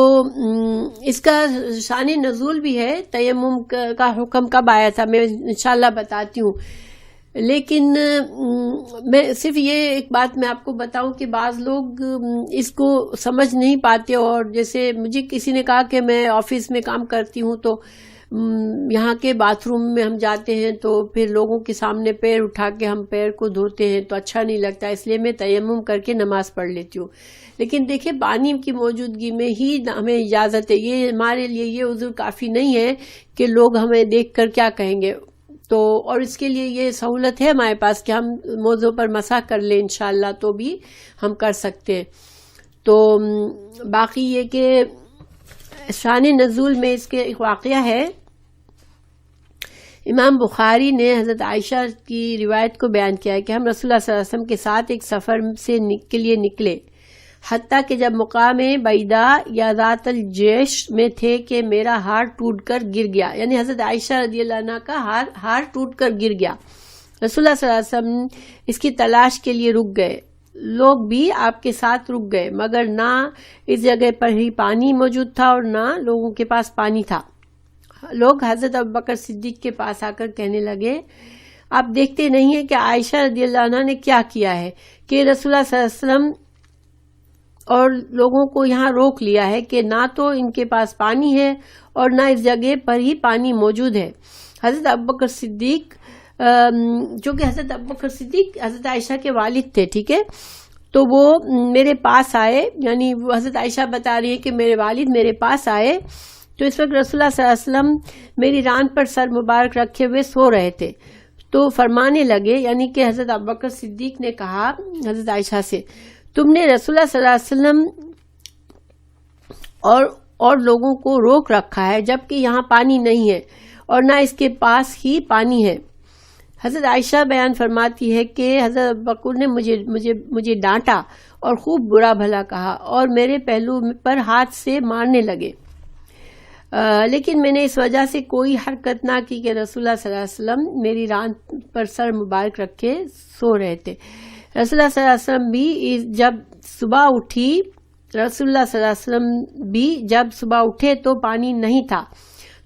اس کا شان نزول بھی ہے، تیمم کا حکم کب آیا تھا میں انشاءاللہ بتاتی ہوں، لیکن میں صرف یہ ایک بات میں آپ کو بتاؤں کہ بعض لوگ اس کو سمجھ نہیں پاتے، اور جیسے مجھے کسی نے کہا کہ میں آفس میں کام کرتی ہوں تو یہاں کے باتھ روم میں ہم جاتے ہیں تو پھر لوگوں کے سامنے پیر اٹھا کے ہم پیر کو دھوتے ہیں تو اچھا نہیں لگتا، اس لیے میں تیمم کر کے نماز پڑھ لیتی ہوں۔ لیکن دیکھیں پانی کی موجودگی میں ہی ہمیں اجازت ہے، یہ ہمارے لیے یہ عذر کافی نہیں ہے کہ لوگ ہمیں دیکھ کر کیا کہیں گے، تو اور اس کے لیے یہ سہولت ہے ہمارے پاس کہ ہم موضوع پر مسح کر لیں انشاءاللہ، تو بھی ہم کر سکتے ہیں۔ تو باقی یہ کہ شان نزول میں اس کے ایک واقعہ ہے، امام بخاری نے حضرت عائشہ کی روایت کو بیان کیا ہے کہ ہم رسول اللہ صلی اللہ علیہ وسلم کے ساتھ ایک سفر کے لیے نکلے، حتیٰ کہ جب مقام بیدا یا ذات الجیش میں تھے کہ میرا ہار ٹوٹ کر گر گیا، یعنی حضرت عائشہ رضی اللہ عنہ کا ہار ٹوٹ کر گر گیا۔ رسول اللہ صلی اللہ علیہ وسلم اس کی تلاش کے لیے رک گئے، لوگ بھی آپ کے ساتھ رک گئے، مگر نہ اس جگہ پر ہی پانی موجود تھا اور نہ لوگوں کے پاس پانی تھا۔ لوگ حضرت ابوبکر صدیق کے پاس آ کر کہنے لگے آپ دیکھتے نہیں ہیں کہ عائشہ رضی اللہ عنہ نے کیا کیا ہے، کہ رسول اللہ صلی اللہ علیہ وسلم اور لوگوں کو یہاں روک لیا ہے کہ نہ تو ان کے پاس پانی ہے اور نہ اس جگہ پر ہی پانی موجود ہے۔ حضرت ابوبکر صدیق جو کہ حضرت ابوبکر صدیق حضرت عائشہ کے والد تھے، ٹھیک ہے، تو وہ میرے پاس آئے، یعنی حضرت عائشہ بتا رہی ہے کہ میرے والد میرے پاس آئے تو اس وقت رسول اللہ صلی اللہ علیہ وسلم میری ران پر سر مبارک رکھے ہوئے سو رہے تھے، تو فرمانے لگے، یعنی کہ حضرت ابوبکر صدیق نے کہا حضرت عائشہ سے، تم نے رسول اللہ صلی اللہ علیہ وسلم اور لوگوں کو روک رکھا ہے جبکہ یہاں پانی نہیں ہے اور نہ اس کے پاس ہی پانی ہے۔ حضرت عائشہ بیان فرماتی ہے کہ حضرت ابوبکر نے مجھے ڈانٹا اور خوب برا بھلا کہا اور میرے پہلو پر ہاتھ سے مارنے لگے، لیکن میں نے اس وجہ سے کوئی حرکت نہ کی کہ رسول اللہ صلی اللہ علیہ وسلم میری ران پر سر مبارک رکھے سو رہے تھے۔ رسول اللہ صلی اللہ علیہ وسلم بھی جب صبح اٹھے تو پانی نہیں تھا،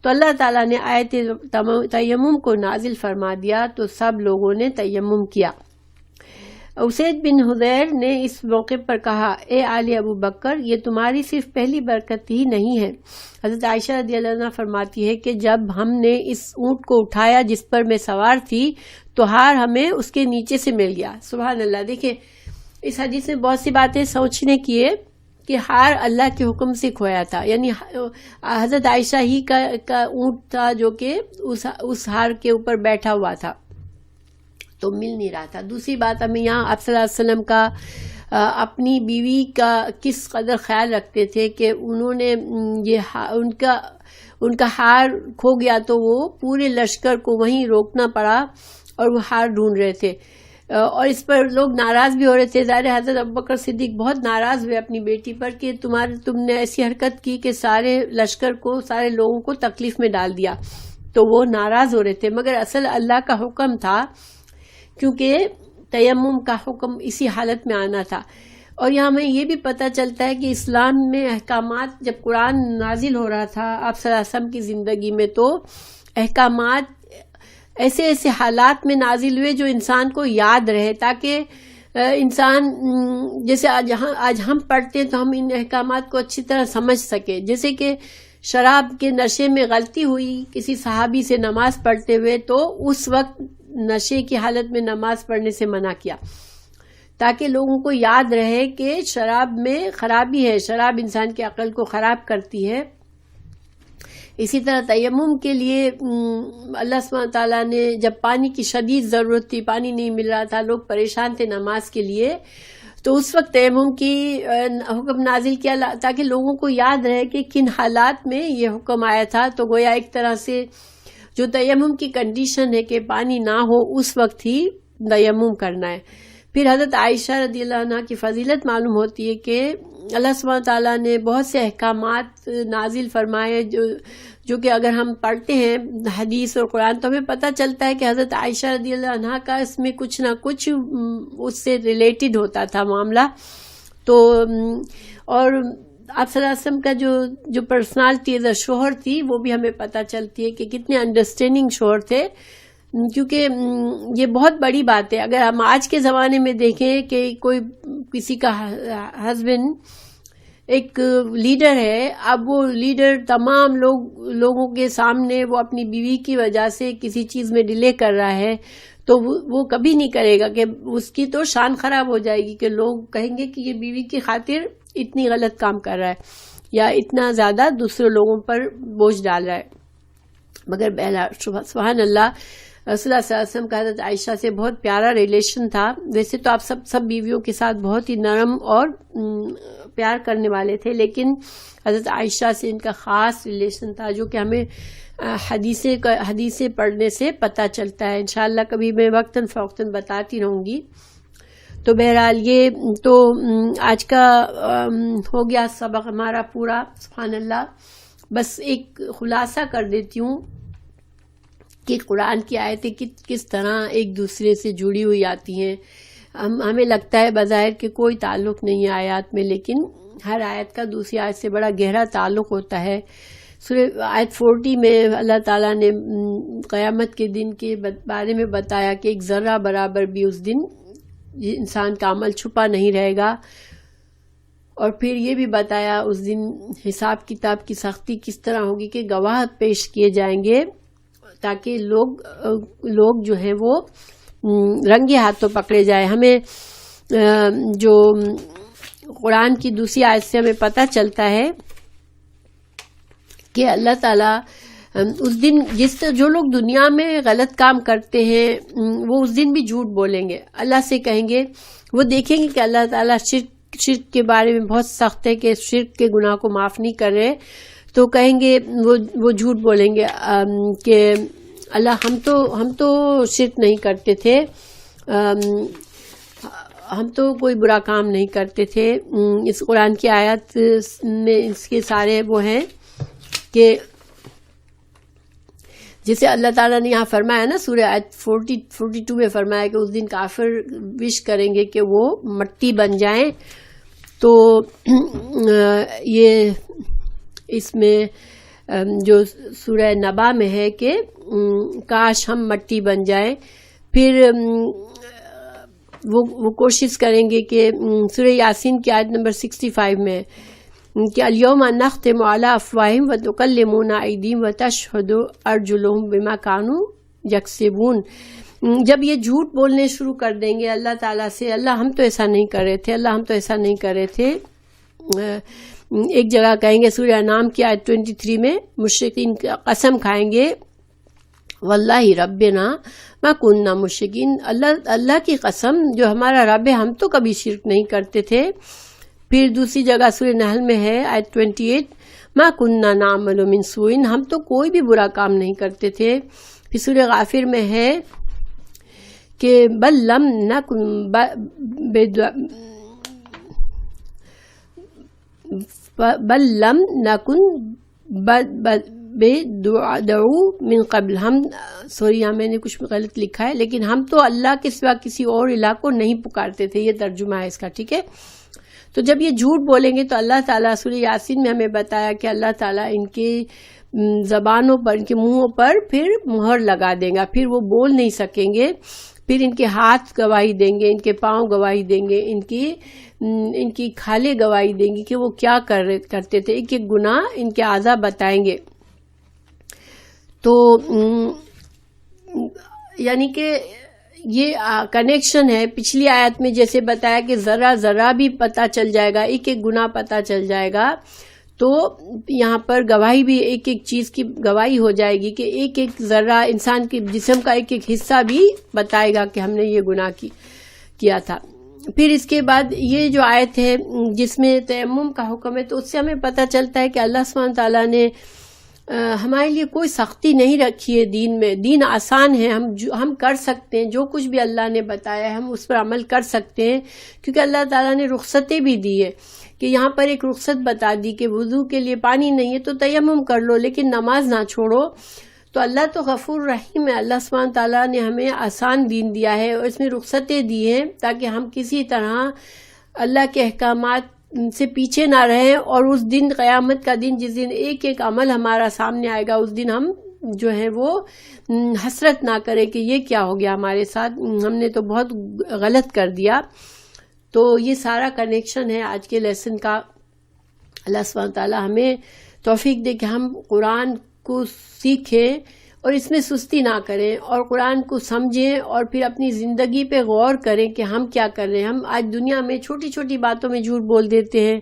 تو اللہ تعالیٰ نے آیت تیمم کو نازل فرما دیا تو سب لوگوں نے تیمم کیا۔ اسید بن حضیر نے اس موقع پر کہا، اے آل ابو بکر، یہ تمہاری صرف پہلی برکت ہی نہیں ہے۔ حضرت عائشہ رضی اللہ عنہا فرماتی ہے کہ جب ہم نے اس اونٹ کو اٹھایا جس پر میں سوار تھی تو ہار ہمیں اس کے نیچے سے مل گیا۔ سبحان اللہ۔ دیکھیں اس حدیث میں بہت سی باتیں سوچنے کی ہے کہ ہار اللہ کے حکم سے کھویا تھا، یعنی حضرت عائشہ ہی کا اونٹ تھا جو کہ اس ہار کے اوپر بیٹھا ہوا تھا تو مل نہیں رہا تھا۔ دوسری بات ہمیں یہاں آپ صلی اللہ علیہ وسلم کا اپنی بیوی کا کس قدر خیال رکھتے تھے کہ انہوں نے ان کا ہار کھو گیا تو وہ پورے لشکر کو وہیں روکنا پڑا اور وہ ہار ڈھونڈ رہے تھے، اور اس پر لوگ ناراض بھی ہو رہے تھے۔ ظاہر حضرت ابوبکر صدیق بہت ناراض ہوئے اپنی بیٹی پر کہ تم نے ایسی حرکت کی کہ سارے لشکر کو، سارے لوگوں کو تکلیف میں ڈال دیا، تو وہ ناراض ہو رہے تھے، مگر اصل اللہ کا حکم تھا کیونکہ تیمم کا حکم اسی حالت میں آنا تھا۔ اور یہاں ہمیں یہ بھی پتہ چلتا ہے کہ اسلام میں احکامات، جب قرآن نازل ہو رہا تھا آپ صلی اللہ علیہ وسلم کی زندگی میں، تو احکامات ایسے حالات میں نازل ہوئے جو انسان کو یاد رہے، تاکہ انسان جیسے آج ہم پڑھتے ہیں تو ہم ان احکامات کو اچھی طرح سمجھ سکے۔ جیسے کہ شراب کے نشے میں غلطی ہوئی کسی صحابی سے نماز پڑھتے ہوئے تو اس وقت نشے کی حالت میں نماز پڑھنے سے منع کیا، تاکہ لوگوں کو یاد رہے کہ شراب میں خرابی ہے، شراب انسان کی عقل کو خراب کرتی ہے۔ اسی طرح تیمم کے لیے اللہ سبحانہ تعالیٰ نے جب پانی کی شدید ضرورت تھی، پانی نہیں مل رہا تھا، لوگ پریشان تھے نماز کے لیے، تو اس وقت تیمم کی حکم نازل کیا تاکہ لوگوں کو یاد رہے کہ کن حالات میں یہ حکم آیا تھا۔ تو گویا ایک طرح سے جو تیمم کی کنڈیشن ہے کہ پانی نہ ہو اس وقت ہی تیمم کرنا ہے۔ پھر حضرت عائشہ رضی اللہ عنہا کی فضیلت معلوم ہوتی ہے کہ اللہ سبحانہ تعالیٰ نے بہت سے احکامات نازل فرمائے جو کہ اگر ہم پڑھتے ہیں حدیث اور قرآن تو ہمیں پتہ چلتا ہے کہ حضرت عائشہ رضی اللہ عنہا کا اس میں کچھ نہ کچھ اس سے ریلیٹڈ ہوتا تھا معاملہ۔ تو اور آپ صلی اللہ علیہ وسلم کا جو پرسنالٹی ایز اے شوہر تھی وہ بھی ہمیں پتہ چلتی ہے کہ کتنے انڈرسٹینڈنگ شوہر تھے، کیونکہ یہ بہت بڑی بات ہے۔ اگر ہم آج کے زمانے میں دیکھیں کہ کوئی کسی کا ہسبینڈ ایک لیڈر ہے، اب وہ لیڈر تمام لوگوں کے سامنے وہ اپنی بیوی کی وجہ سے کسی چیز میں ڈیلے کر رہا ہے تو وہ کبھی نہیں کرے گا کہ اس کی تو شان خراب ہو جائے گی کہ لوگ کہیں گے کہ یہ بیوی کی خاطر اتنی غلط کام کر رہا ہے یا اتنا زیادہ دوسرے لوگوں پر بوجھ ڈال رہا ہے۔ مگر سبحان اللہ، رسول اللہ صلی اللہ علیہ وسلم کا حضرت عائشہ سے بہت پیارا ریلیشن تھا۔ ویسے تو آپ سب بیویوں کے ساتھ بہت ہی نرم اور پیار کرنے والے تھے، لیکن حضرت عائشہ سے ان کا خاص ریلیشن تھا جو کہ ہمیں حدیثیں پڑھنے سے پتہ چلتا ہے۔ انشاءاللہ کبھی میں وقتاً فوقتاً بتاتی رہوں گی۔ تو بہرحال یہ تو آج کا ہو گیا سبق ہمارا پورا، سبحان اللہ۔ بس ایک خلاصہ کر دیتی ہوں کہ قرآن کی آیتیں کس طرح ایک دوسرے سے جڑی ہوئی آتی ہیں۔ ہمیں لگتا ہے بظاہر کہ کوئی تعلق نہیں ہے آیات میں، لیکن ہر آیت کا دوسری آیت سے بڑا گہرا تعلق ہوتا ہے۔ سورہ آیت 40 میں اللہ تعالیٰ نے قیامت کے دن کے بارے میں بتایا کہ ایک ذرہ برابر بھی اس دن انسان کا عمل چھپا نہیں رہے گا، اور پھر یہ بھی بتایا اس دن حساب کتاب کی سختی کس طرح ہوگی کہ گواہ پیش کیے جائیں گے تاکہ لوگ جو ہیں وہ رنگے ہاتھوں پکڑے جائے. ہمیں جو قرآن کی دوسری آیت سے ہمیں پتہ چلتا ہے کہ اللہ تعالیٰ اس دن جو لوگ دنیا میں غلط کام کرتے ہیں وہ اس دن بھی جھوٹ بولیں گے, اللہ سے کہیں گے, وہ دیکھیں گے کہ اللہ تعالیٰ شرک کے بارے میں بہت سخت ہے کہ شرک کے گناہ کو معاف نہیں کر رہے, تو کہیں گے وہ جھوٹ بولیں گے کہ اللہ ہم تو شرک نہیں کرتے تھے, ہم تو کوئی برا کام نہیں کرتے تھے. اس قرآن کی آیت میں اس کے سارے وہ ہیں کہ جسے اللہ تعالیٰ نے یہاں فرمایا نا سورہ آیت 42 میں فرمایا کہ اس دن کافر وش کریں گے کہ وہ مٹی بن جائیں. تو یہ اس میں جو سورہ نبا میں ہے کہ کاش ہم مٹی بن جائیں. پھر وہ کوشش کریں گے کہ سورہ یاسین کی آیت نمبر 65 میں کہ الیوم نختم علی افواہہم وتکلمنا ایدیہم وتشہد ارجلہم بما کانوا یکسبون. جب یہ جھوٹ بولنے شروع کر دیں گے اللہ تعالیٰ سے, اللہ ہم تو ایسا نہیں کر رہے تھے, اللہ ہم تو ایسا نہیں کر رہے تھے. ایک جگہ کہیں گے سورہ انعام کی آیت 23 میں مشرکین قسم کھائیں گے واللہ ربنا ما کننا مشرکین, اللہ کی قسم جو ہمارا رب ہے ہم تو کبھی شرک نہیں کرتے تھے. پھر دوسری جگہ سورہ نحل میں ہے آیت 28 ما کننا نعمل من سوء, ہم تو کوئی بھی برا کام نہیں کرتے تھے. پھر سورہ غافر میں ہے کہ بل لم نکن بدعو من قبل, ہم سوری یہاں میں نے کچھ غلط لکھا ہے, لیکن ہم تو اللہ کے سوا کسی اور الہ کو نہیں پکارتے تھے, یہ ترجمہ ہے اس کا, ٹھیک ہے. تو جب یہ جھوٹ بولیں گے تو اللہ تعالیٰ سورہ یاسین میں ہمیں بتایا کہ اللہ تعالیٰ ان کی زبانوں پر, ان کے منہوں پر پھر مہر لگا دیں گا, پھر وہ بول نہیں سکیں گے. پھر ان کے ہاتھ گواہی دیں گے, ان کے پاؤں گواہی دیں گے, ان کی کھالیں گواہی دیں گی کہ وہ کیا کرتے تھے. ایک ایک گناہ ان کے اعضاء بتائیں گے. تو یعنی کہ یہ کنیکشن ہے. پچھلی آیت میں جیسے بتایا کہ ذرا ذرا بھی پتہ چل جائے گا, ایک ایک گناہ پتہ چل جائے گا, تو یہاں پر گواہی بھی ایک ایک چیز کی گواہی ہو جائے گی کہ ایک ایک ذرہ انسان کے جسم کا ایک ایک حصہ بھی بتائے گا کہ ہم نے یہ گناہ کیا تھا. پھر اس کے بعد یہ جو آیت ہے جس میں تیمم کا حکم ہے, تو اس سے ہمیں پتہ چلتا ہے کہ اللہ سبحانہ تعالیٰ نے ہمارے لیے کوئی سختی نہیں رکھی ہے دین میں. دین آسان ہے, ہم کر سکتے ہیں جو کچھ بھی اللہ نے بتایا ہے ہم اس پر عمل کر سکتے ہیں, کیونکہ اللہ تعالیٰ نے رخصتیں بھی دی ہے. کہ یہاں پر ایک رخصت بتا دی کہ وضو کے لیے پانی نہیں ہے تو تیمم کر لو, لیکن نماز نہ چھوڑو. تو اللہ تو غفور رحیم ہے, اللہ سبحانہ تعالیٰ نے ہمیں آسان دین دیا ہے اور اس میں رخصتیں دی ہیں تاکہ ہم کسی طرح اللہ کے احکامات سے پیچھے نہ رہیں. اور اس دن قیامت کا دن جس دن ایک ایک عمل ہمارا سامنے آئے گا, اس دن ہم جو ہے وہ حسرت نہ کریں کہ یہ کیا ہو گیا ہمارے ساتھ, ہم نے تو بہت غلط کر دیا. تو یہ سارا کنیکشن ہے آج کے لیسن کا. اللہ سبحانہ تعالیٰ ہمیں توفیق دے کہ ہم قرآن کو سیکھیں اور اس میں سستی نہ کریں اور قرآن کو سمجھیں اور پھر اپنی زندگی پہ غور کریں کہ ہم کیا کر رہے ہیں. ہم آج دنیا میں چھوٹی چھوٹی باتوں میں جھوٹ بول دیتے ہیں,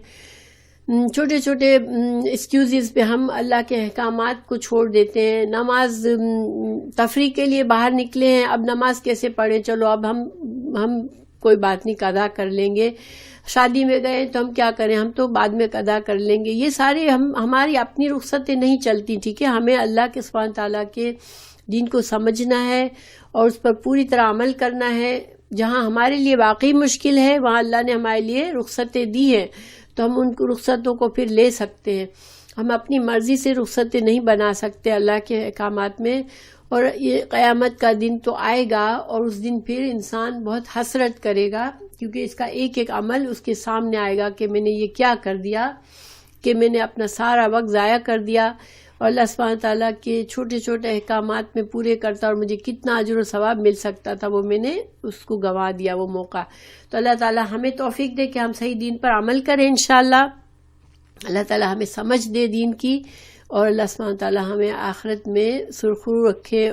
چھوٹے چھوٹے ایکسکیوزز پہ ہم اللہ کے احکامات کو چھوڑ دیتے ہیں. نماز تفریح کے لیے باہر نکلے ہیں, اب نماز کیسے پڑھیں, چلو اب ہم کوئی بات نہیں قضا کر لیں گے. شادی میں گئے تو ہم کیا کریں, ہم تو بعد میں قضا کر لیں گے. یہ سارے ہماری اپنی رخصتیں نہیں چلتی, ٹھیک ہے. ہمیں اللہ کے سبحانہ تعالیٰ کے دین کو سمجھنا ہے اور اس پر پوری طرح عمل کرنا ہے. جہاں ہمارے لیے واقعی مشکل ہے وہاں اللہ نے ہمارے لیے رخصتیں دی ہیں, تو ہم ان رخصتوں کو پھر لے سکتے ہیں. ہم اپنی مرضی سے رخصتیں نہیں بنا سکتے اللہ کے احکامات میں. اور یہ قیامت کا دن تو آئے گا اور اس دن پھر انسان بہت حسرت کرے گا, کیونکہ اس کا ایک ایک عمل اس کے سامنے آئے گا کہ میں نے یہ کیا کر دیا, کہ میں نے اپنا سارا وقت ضائع کر دیا. اور اللہ سبحانہ تعالیٰ کے چھوٹے چھوٹے احکامات میں پورے کرتا، اور مجھے کتنا اجر و ثواب مل سکتا تھا وہ میں نے اس کو گنوا دیا وہ موقع. تو اللہ تعالیٰ ہمیں توفیق دے کہ ہم صحیح دین پر عمل کریں انشاءاللہ. اللہ تعالیٰ ہمیں سمجھ دے دین کی، اور اللہ سبحانہ تعالیٰ ہمیں آخرت میں سرخرو رکھے.